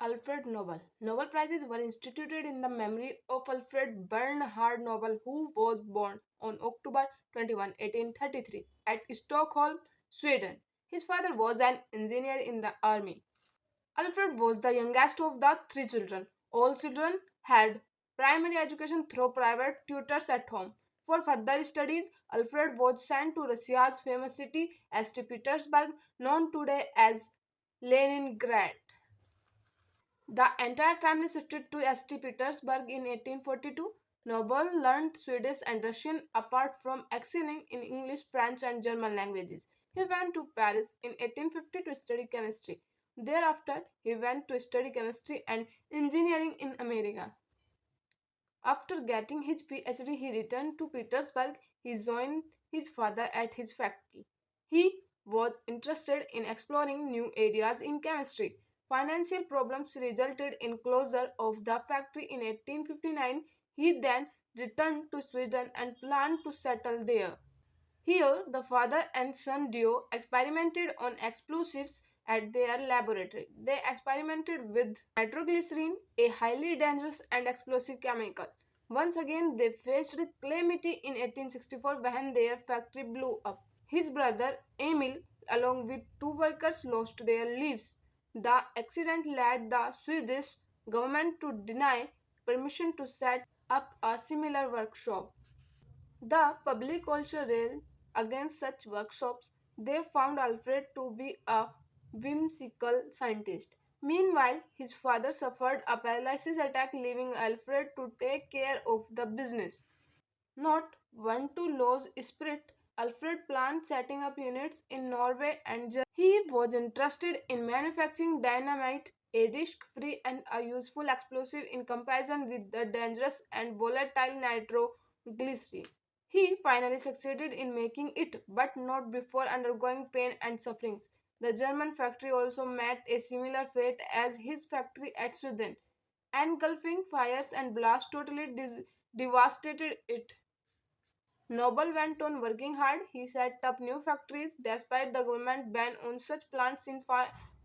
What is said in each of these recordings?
Alfred Nobel. Nobel Prizes were instituted in the memory of Alfred Bernhard Nobel, who was born on October 21, 1833, at Stockholm, Sweden. His father was an engineer in the army. Alfred was the youngest of the three children. All children had primary education through private tutors at home. For further studies, Alfred was sent to Russia's famous city, St. Petersburg, known today as Leningrad. The entire family shifted to St. Petersburg in 1842. Nobel learned Swedish and Russian apart from excelling in English, French, and German languages. He went to Paris in 1850 to study chemistry. Thereafter, he went to study chemistry and engineering in America. After getting his PhD, he returned to Petersburg. He joined his father at his factory. He was interested in exploring new areas in chemistry. Financial problems resulted in closure of the factory in 1859. He then returned to Sweden and planned to settle there. Here, the father and son duo experimented on explosives at their laboratory. They experimented with nitroglycerin, a highly dangerous and explosive chemical. Once again, they faced calamity in 1864 when their factory blew up. His brother Emil, along with two workers, lost their lives. The accident led the Swedish government to deny permission to set up a similar workshop. The public also railed against such workshops. They found Alfred to be a whimsical scientist. Meanwhile, his father suffered a paralysis attack, leaving Alfred to take care of the business. Not one to lose spirit, Alfred planned setting up units in Norway and Germany. He was interested in manufacturing dynamite, a risk-free and a useful explosive in comparison with the dangerous and volatile nitroglycerin. He finally succeeded in making it, but not before undergoing pain and sufferings. The German factory also met a similar fate as his factory at Sweden. Engulfing fires and blasts totally devastated it. Nobel went on working hard. He set up new factories despite the government ban on such plants in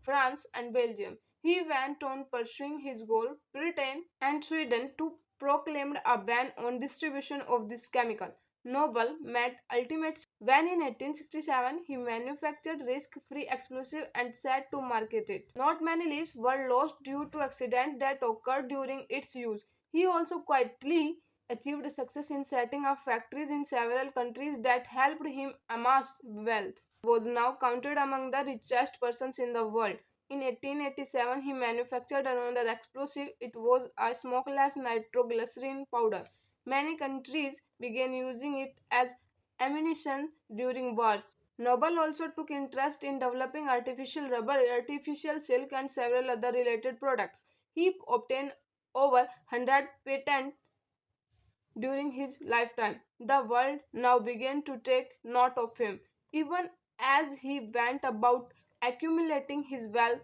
France and Belgium. He went on pursuing his goal. Britain and Sweden too proclaimed a ban on distribution of this chemical. Nobel met ultimate when in 1867 he manufactured risk-free explosive and set to market it. Not many lives were lost due to accidents that occurred during its use. He also quietly achieved success in setting up factories in several countries that helped him amass wealth. He was now counted among the richest persons in the world. In 1887, he manufactured another explosive. It was a smokeless nitroglycerin powder. Many countries began using it as ammunition during wars. Nobel also took interest in developing artificial rubber, artificial silk, and several other related products. He obtained over 100 patents during his lifetime. The world now began to take note of him. Even as he went about accumulating his wealth,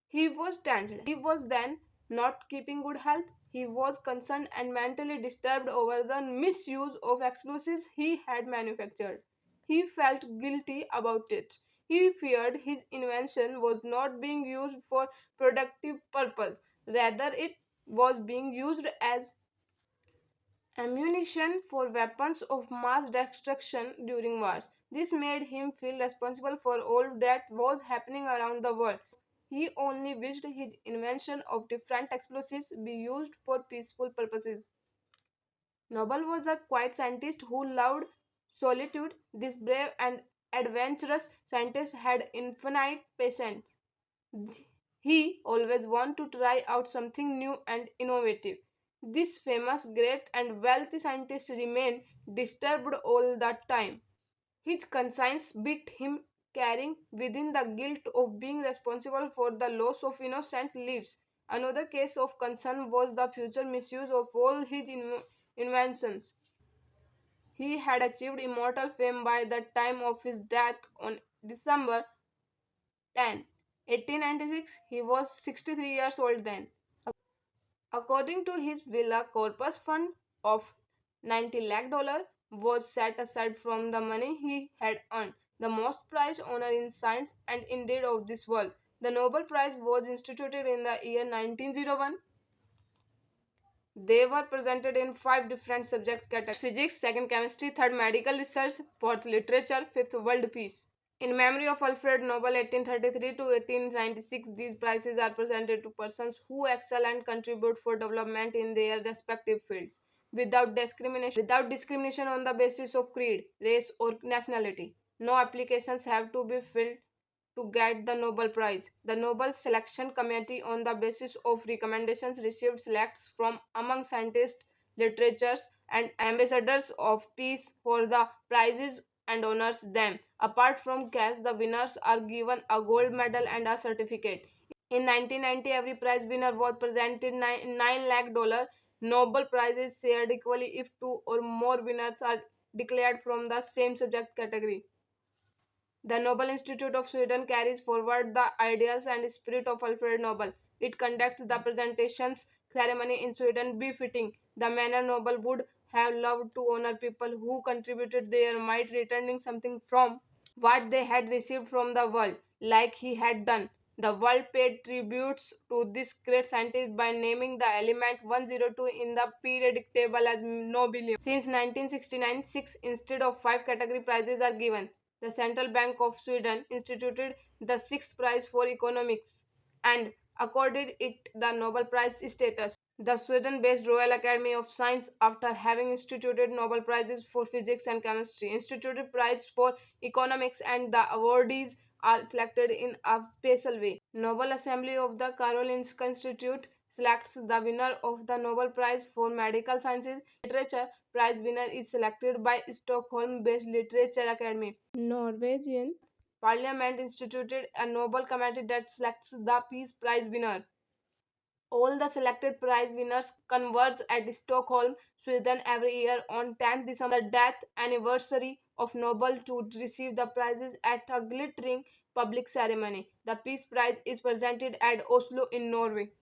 he was tensed. He was then not keeping good health. He was concerned and mentally disturbed over the misuse of explosives he had manufactured. He felt guilty about it. He feared his invention was not being used for productive purpose. Rather, it was being used as ammunition for weapons of mass destruction during wars. This made him feel responsible for all that was happening around the world. He only wished his invention of different explosives be used for peaceful purposes. Nobel was a quiet scientist who loved solitude. This brave and adventurous scientist had infinite patience. He always wanted to try out something new and innovative. This famous, great, and wealthy scientist remained disturbed all the time. His conscience beat him, carrying within the guilt of being responsible for the loss of innocent lives. Another case of concern was the future misuse of all his inventions. He had achieved immortal fame by the time of his death on December 10, 1896. He was 63 years old then. According to his will, a corpus fund of 90 lakh dollars was set aside from the money he had earned, the most prized honor in science and indeed of this world. The Nobel Prize was instituted in the year 1901. They were presented in five different subject categories: physics, second chemistry, third medical research, fourth literature, fifth world peace. In memory of Alfred Nobel 1833 to 1896, these prizes are presented to persons who excel and contribute for development in their respective fields without discrimination on the basis of creed, race or nationality. No applications have to be filled to get the Nobel Prize. The Nobel Selection Committee, on the basis of recommendations received, selects from among scientists, literatures, and ambassadors of peace for the prizes and honors them. Apart from cash, the winners are given a gold medal and a certificate. In 1990, every prize winner was presented $9 lakh. Nobel Prize is shared equally if two or more winners are declared from the same subject category. The Nobel Institute of Sweden carries forward the ideals and spirit of Alfred Nobel. It conducts the presentations ceremony in Sweden befitting the manner Nobel would have loved to honor people who contributed their might, returning something from what they had received from the world, like he had done. The world paid tributes to this great scientist by naming the element 102 in the periodic table as nobelium. Since 1969, six instead of five category prizes are given. The Central Bank of Sweden instituted the sixth prize for economics and accorded it the Nobel Prize status. The Sweden-based Royal Academy of Science, after having instituted Nobel Prizes for physics and chemistry, instituted prize for economics, and the awardees are selected in a special way. Nobel Assembly of the Karolinska Institute selects the winner of the Nobel Prize for Medical Sciences. Literature prize winner is selected by Stockholm-based Literature Academy. Norwegian Parliament instituted a Nobel Committee that selects the Peace Prize winner. All the selected prize winners converge at Stockholm, Sweden every year on 10th December, the death anniversary of Nobel, to receive the prizes at a glittering public ceremony. The Peace Prize is presented at Oslo in Norway.